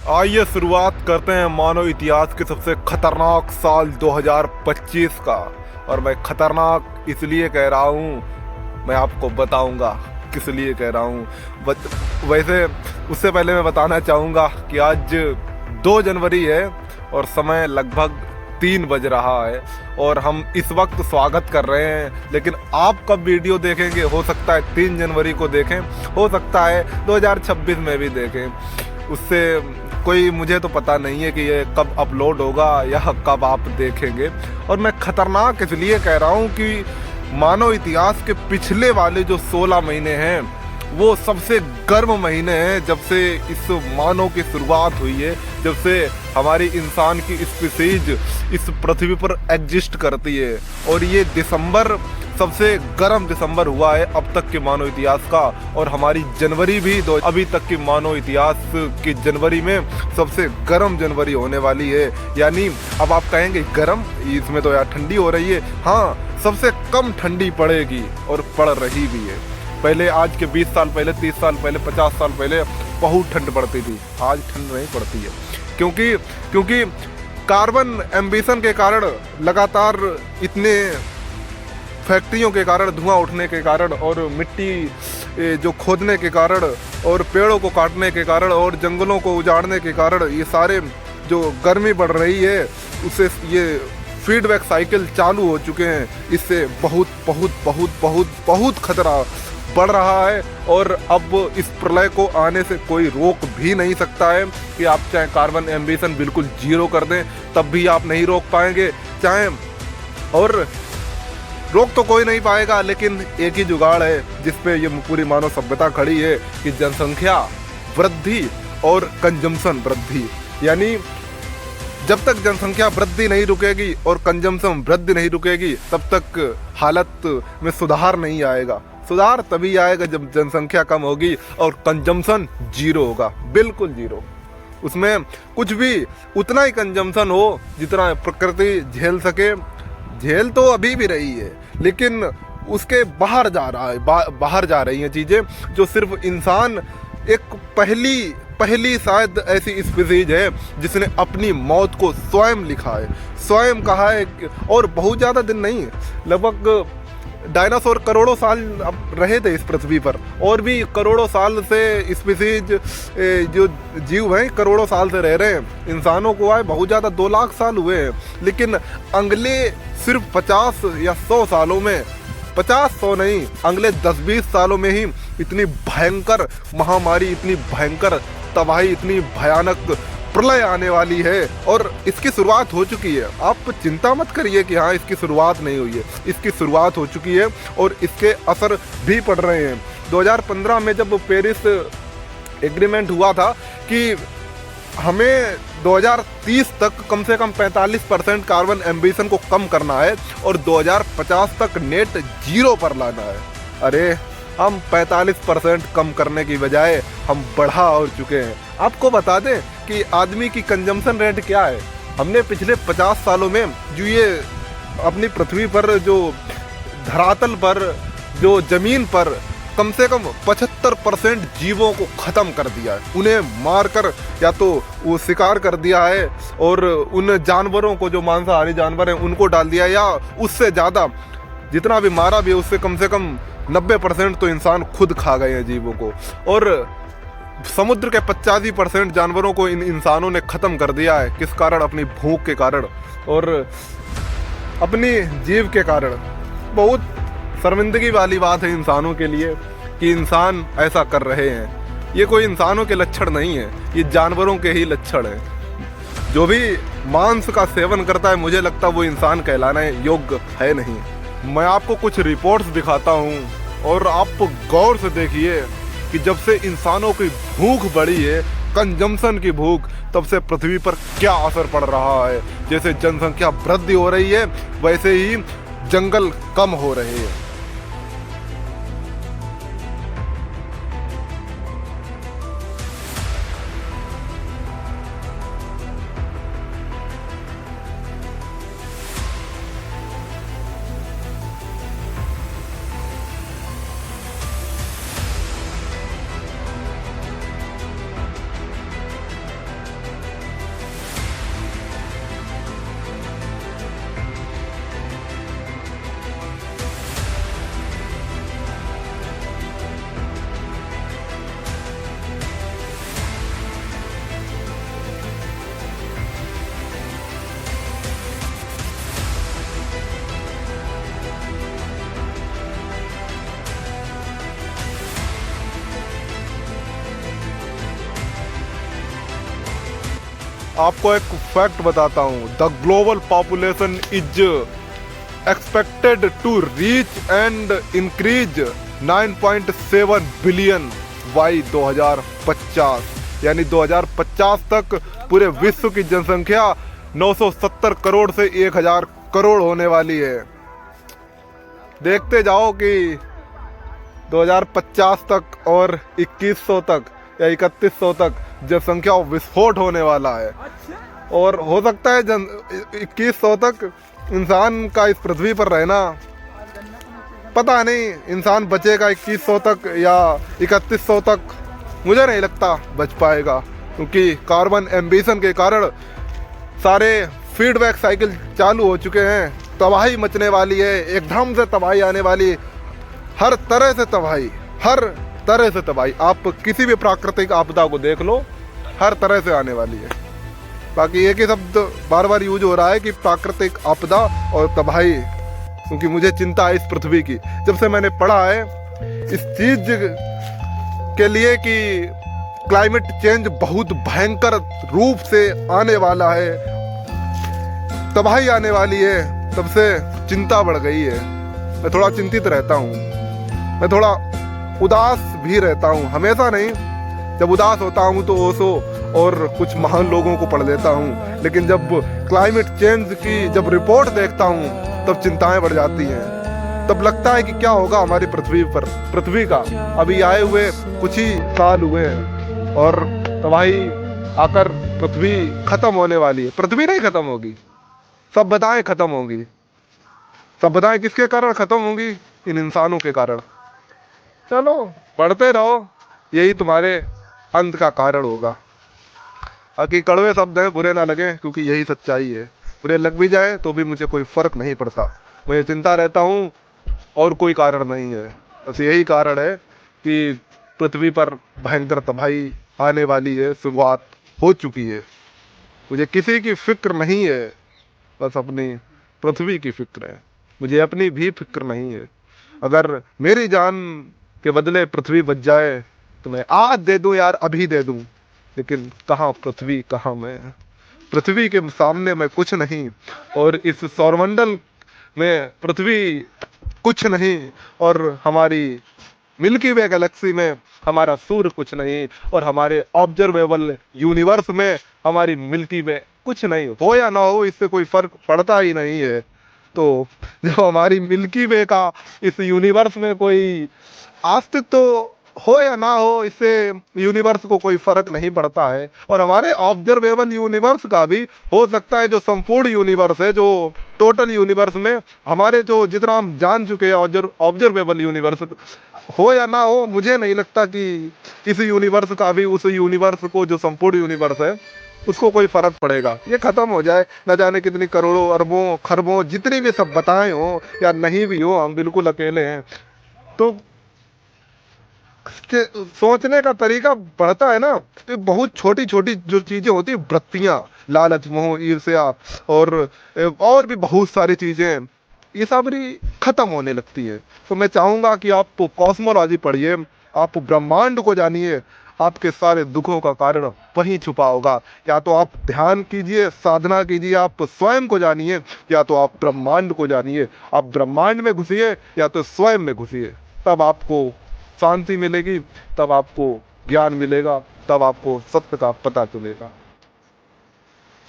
आइए शुरुआत करते हैं मानव इतिहास के सबसे खतरनाक साल 2025 का। और मैं खतरनाक इसलिए कह रहा हूँ, मैं आपको बताऊंगा किस लिए कह रहा हूँ। वैसे उससे पहले मैं बताना चाहूँगा कि आज 2 जनवरी है और समय लगभग 3 बज रहा है और हम इस वक्त स्वागत कर रहे हैं। लेकिन आप कब वीडियो देखेंगे, हो सकता है 3 जनवरी को देखें, हो सकता है 2026 में भी देखें। उससे कोई मुझे तो पता नहीं है कि ये कब अपलोड होगा या कब आप देखेंगे। और मैं खतरनाक इसलिए कह रहा हूँ कि मानव इतिहास के पिछले वाले जो 16 महीने हैं वो सबसे गर्म महीने हैं जब से इस मानव की शुरुआत हुई है, जब से हमारी इंसान की स्पीसीज इस पृथ्वी पर एग्जिस्ट करती है। और ये दिसंबर सबसे गर्म दिसंबर हुआ है अब तक के मानव इतिहास का। और हमारी जनवरी भी अभी तक की मानव इतिहास की जनवरी में सबसे गर्म जनवरी होने वाली है। यानी अब आप कहेंगे गर्म, इसमें तो यार ठंडी हो रही है। हाँ, सबसे कम ठंडी पड़ेगी और पड़ रही भी है। पहले आज के 20 साल पहले, 30 साल पहले, 50 साल पहले बहुत ठंड पड़ती थी, आज ठंड नहीं पड़ती है। क्योंकि कार्बन एम्बिशन के कारण, लगातार इतने फैक्ट्रियों के कारण, धुआं उठने के कारण और मिट्टी जो खोदने के कारण और पेड़ों को काटने के कारण और जंगलों को उजाड़ने के कारण ये सारे जो गर्मी बढ़ रही है, उससे ये फीडबैक साइकिल चालू हो चुके हैं। इससे बहुत बहुत बहुत बहुत बहुत खतरा बढ़ रहा है। और अब इस प्रलय को आने से कोई रोक भी नहीं सकता है कि आप चाहे कार्बन एम्बिशन बिल्कुल 0 कर दें, तब भी आप नहीं रोक पाएंगे। चाहे, और रोक तो कोई नहीं पाएगा, लेकिन एक ही जुगाड़ है जिसपे ये पूरी मानव सभ्यता खड़ी है कि जनसंख्या वृद्धि और कंजम्पशन वृद्धि। यानी जब तक जनसंख्या वृद्धि नहीं रुकेगी और कंजम्पशन वृद्धि नहीं रुकेगी, तब तक हालत में सुधार नहीं आएगा। सुधार तभी आएगा जब जनसंख्या कम होगी और कंजम्पशन 0 होगा, बिल्कुल 0। उसमें कुछ भी उतना ही कंजम्पशन हो जितना प्रकृति झेल सके। झेल तो अभी भी रही है, लेकिन उसके बाहर जा रहा है, बाहर जा रही हैं चीज़ें जो सिर्फ इंसान एक पहली शायद ऐसी स्पीसीज है जिसने अपनी मौत को स्वयं लिखा है, स्वयं कहा है। और बहुत ज़्यादा दिन नहीं, लगभग डायनासोर करोड़ों साल अब रहे थे इस पृथ्वी पर, और भी करोड़ों साल से स्पीसीज जो जीव हैं करोड़ों साल से रह रहे हैं। इंसानों को आए बहुत ज़्यादा 2 लाख साल हुए हैं, लेकिन अगले सिर्फ 50 या 100 सालों में, 50-100 नहीं, अगले 10-20 सालों में ही इतनी भयंकर महामारी, इतनी भयंकर तबाही, इतनी भयानक प्रलय आने वाली है। और इसकी शुरुआत हो चुकी है। आप चिंता मत करिए कि हाँ इसकी शुरुआत नहीं हुई है, इसकी शुरुआत हो चुकी है और इसके असर भी पड़ रहे हैं। 2015 में जब पेरिस एग्रीमेंट हुआ था कि हमें 2030 तक कम से कम 45% कार्बन एम्बिशन को कम करना है और 2050 तक नेट 0 पर लाना है। अरे हम 45% कम करने की बजाय हम बढ़ा और चुके हैं। आपको बता दें कि आदमी की कंजम्पशन रेट क्या है। हमने पिछले 50 सालों में जो ये अपनी पृथ्वी पर, जो धरातल पर, जो ज़मीन पर कम से कम 75% जीवों को ख़त्म कर दिया है। उन्हें मारकर या तो वो शिकार कर दिया है और उन जानवरों को, जो मांसाहारी जानवर हैं, उनको डाल दिया, या उससे ज़्यादा जितना भी मारा भी है उससे कम से कम 90% तो इंसान खुद खा गए हैं जीवों को। और समुद्र के 85% जानवरों को इन इंसानों ने ख़त्म कर दिया है। किस कारण? अपनी भूख के कारण और अपनी जीव के कारण। बहुत शर्मिंदगी वाली बात है इंसानों के लिए कि इंसान ऐसा कर रहे हैं। ये कोई इंसानों के लक्षण नहीं है, ये जानवरों के ही लक्षण हैं। जो भी मांस का सेवन करता है, मुझे लगता है वो इंसान कहलाने योग्य है नहीं। मैं आपको कुछ रिपोर्ट्स दिखाता हूँ और आप गौर से देखिए कि जब से इंसानों की भूख बढ़ी है, कंजम्पशन की भूख, तब से पृथ्वी पर क्या असर पड़ रहा है। जैसे जनसंख्या वृद्धि हो रही है, वैसे ही जंगल कम हो रहे हैं। आपको एक फैक्ट बताता हूँ। The global population is expected to reach and increase 9.7 billion by 2050, यानी 2050 तक पूरे विश्व की जनसंख्या 970 करोड़ से 1000 करोड़ होने वाली है। देखते जाओ कि 2050 तक और 2100 तक या 3100 तक जनसंख्या विस्फोट होने वाला है। और हो सकता है 2100 तक इंसान का इस पृथ्वी पर रहना, पता नहीं इंसान बचेगा 2100 तक या 3100 तक, मुझे नहीं लगता बच पाएगा, क्योंकि कार्बन एम्बिशन के कारण सारे फीडबैक साइकिल चालू हो चुके हैं। तबाही मचने वाली है, एकदम से तबाही आने वाली, हर तरह से तबाही, हर तरह से तबाही। आप किसी भी प्राकृतिक आपदा को देख लो, हर तरह से आने वाली है। बाकी एक ही शब्द बार बार यूज हो रहा है कि प्राकृतिक आपदा और तबाही, क्योंकि मुझे चिंता है इस पृथ्वी की। जब से मैंने पढ़ा है इस चीज के लिए कि क्लाइमेट चेंज बहुत भयंकर रूप से आने वाला है, तबाही आने वाली है, तब से चिंता बढ़ गई है। मैं थोड़ा चिंतित रहता हूँ, मैं थोड़ा उदास भी रहता हूँ, हमेशा नहीं। जब उदास होता हूँ तो ओशो और कुछ महान लोगों को पढ़ लेता हूँ, लेकिन जब क्लाइमेट चेंज की जब रिपोर्ट देखता हूँ तब चिंताएं बढ़ जाती हैं। तब लगता है कि क्या होगा हमारी पृथ्वी पर, पृथ्वी का। अभी आए हुए कुछ ही साल हुए हैं और तबाही आकर पृथ्वी खत्म होने वाली है। पृथ्वी नहीं खत्म होगी, सभ्यताएं खत्म होंगी। सभ्यताएं किसके कारण खत्म होंगी? इन इंसानों के कारण। चलो बढ़ते रहो, यही तुम्हारे अंत का कारण होगा। बाकी कड़वे शब्द हैं, बुरे ना लगे, क्योंकि यही सच्चाई है। बुरे लग भी जाए तो भी मुझे कोई फर्क नहीं पड़ता। मुझे चिंता रहता हूँ और कोई कारण नहीं है, बस यही कारण है कि पृथ्वी पर भयंकर तबाही आने वाली है, शुरुआत हो चुकी है। मुझे किसी की फिक्र नहीं है, बस अपनी पृथ्वी की फिक्र है। मुझे अपनी भी फिक्र नहीं है। अगर मेरी जान के बदले पृथ्वी बच जाए तो मैं आज दे दूं यार, अभी दे दूं, लेकिन कहाँ पृथ्वी, कहाँ मैं। पृथ्वी के सामने मैं कुछ नहीं, और इस सौरमंडल में पृथ्वी कुछ नहीं, और हमारी मिल्की वे गैलेक्सी में हमारा सूर्य कुछ नहीं, और हमारे ऑब्जर्वेबल यूनिवर्स में हमारी मिल्की वे कुछ नहीं। हो या ना हो इससे कोई फर्क पड़ता ही नहीं है। तो जब हमारी मिल्की वे का इस यूनिवर्स में कोई अस्तित्व हो या ना हो, इससे यूनिवर्स को कोई फर्क नहीं पड़ता है। और हमारे ऑब्जर्वेबल यूनिवर्स का भी हो सकता है, जो संपूर्ण यूनिवर्स है, जो टोटल यूनिवर्स में हमारे जो जितना हम जान चुके हैं ऑब्जर्वेबल यूनिवर्स, हो या ना हो, मुझे नहीं लगता कि इस यूनिवर्स का भी उस यूनिवर्स को, जो संपूर्ण यूनिवर्स है, उसको कोई फर्क पड़ेगा। ये खत्म हो जाए, न जाने कितनी करोड़ों अरबों खरबों जितनी भी सब बताएं हो या नहीं भी हो, हम बिल्कुल अकेले हैं। तो सोचने का तरीका बढ़ता है ना, तो बहुत छोटी छोटी जो चीजें होती है, वृत्तियां, लालच, मोह, ईर्ष्या और भी बहुत सारी चीजें, ये सब खत्म होने लगती है। तो मैं चाहूंगा कि आप कॉस्मोलॉजी पढ़िए, आप ब्रह्मांड को जानिए। आपके सारे दुखों का कारण वहीं छुपा होगा। या तो आप ध्यान कीजिए, साधना कीजिए, आप स्वयं को जानिए, या तो आप ब्रह्मांड को जानिए। आप ब्रह्मांड में घुसिए या तो स्वयं में घुसिए, तब आपको शांति मिलेगी, तब आपको ज्ञान मिलेगा, तब आपको सत्य का पता चलेगा।